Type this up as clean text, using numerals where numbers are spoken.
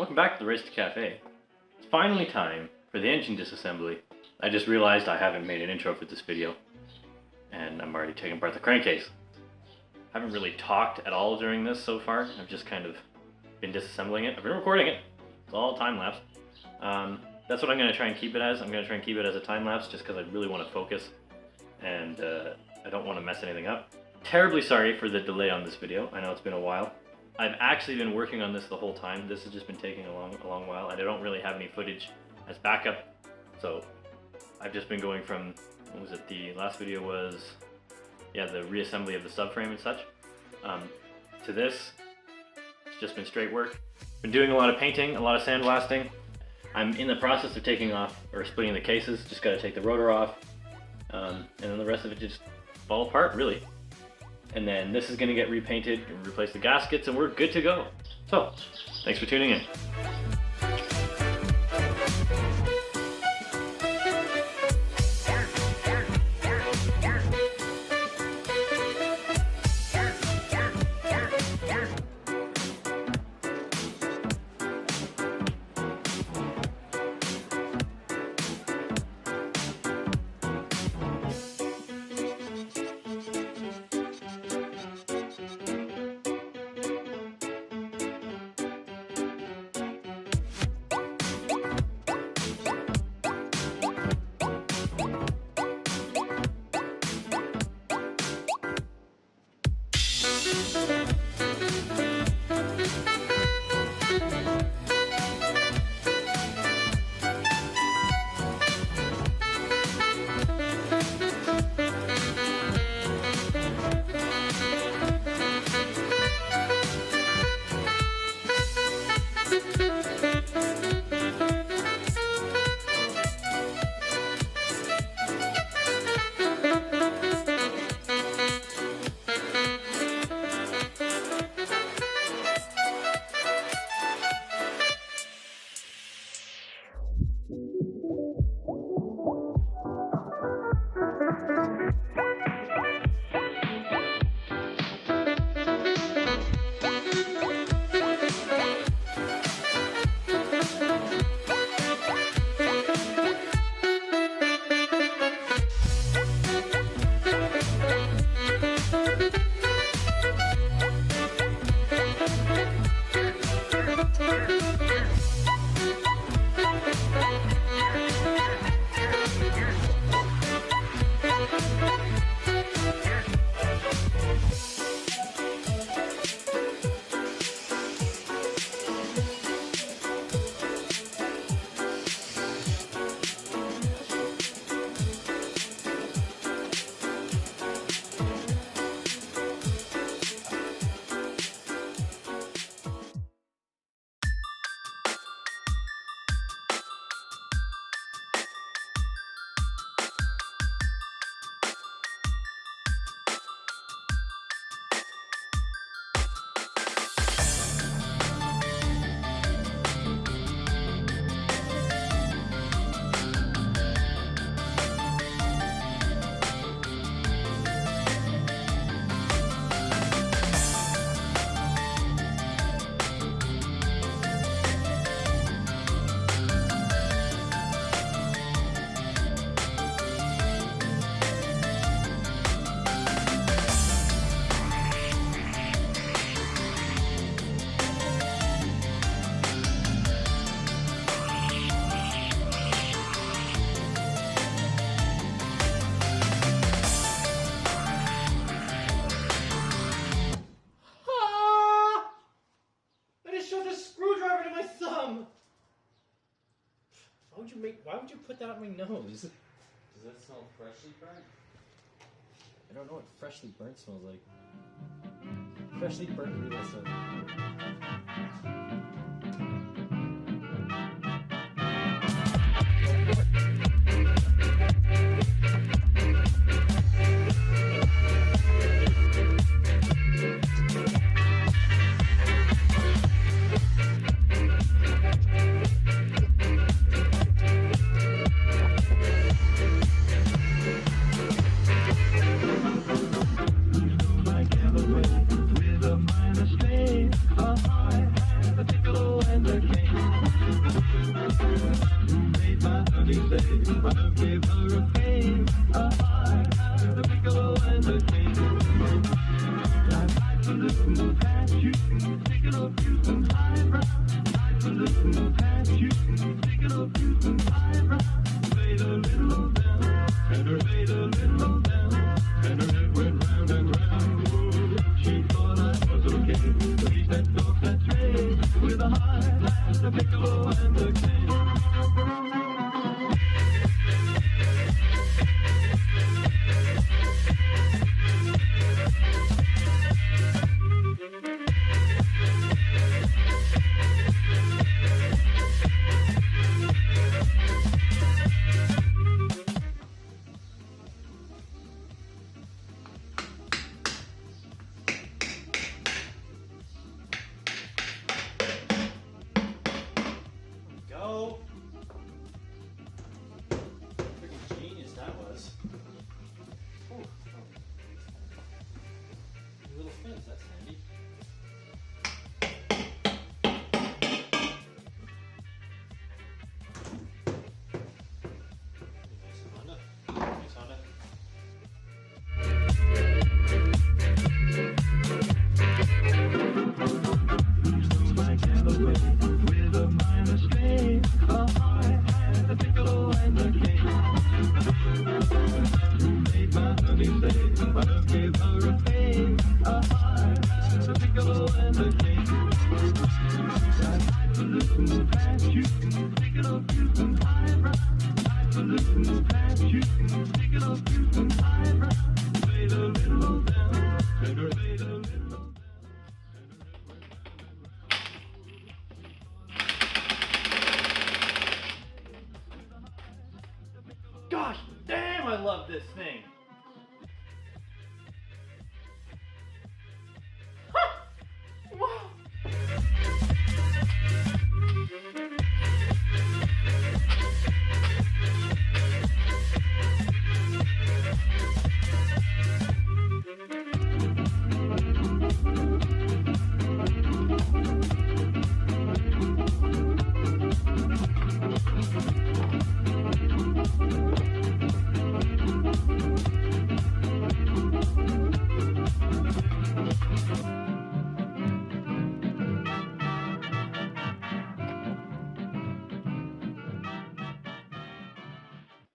Welcome back to the Race to Cafe. It's finally time for the engine disassembly. I just realized I haven't made an intro for this video, and I'm already taking apart the crankcase. I haven't really talked at all during this so far. I've just kind of been disassembling it. I've been recording it. It's all time-lapse. That's what I'm going to try and keep it as. I'm going to try and keep it as a time-lapse just because I really want to focus, and I don't want to mess anything up. Terribly sorry for the delay on this video. I know it's been a while. I've actually been working on this the whole time. This has just been taking a long while, and I don't really have any footage as backup. So I've just been going from, what was it, the last video was, yeah, the reassembly of the subframe and such, to this. It's just been straight work. Been doing a lot of painting, a lot of sandblasting. I'm in the process of taking off, or splitting the cases. Just got to take the rotor off, and then the rest of it just fall apart, really. And then this is going to get repainted and replace the gaskets, and we're good to go. So, thanks for tuning in. Why would you put that on my nose? Does that smell freshly burnt? I don't know what freshly burnt smells like. Freshly burnt reassembly. With a minor state of high, the piccolo and the king. Go! Freaking genius that was. Ooh. Little fins, that's handy. Nice Honda. Nice Honda. Gosh damn, I love this thing.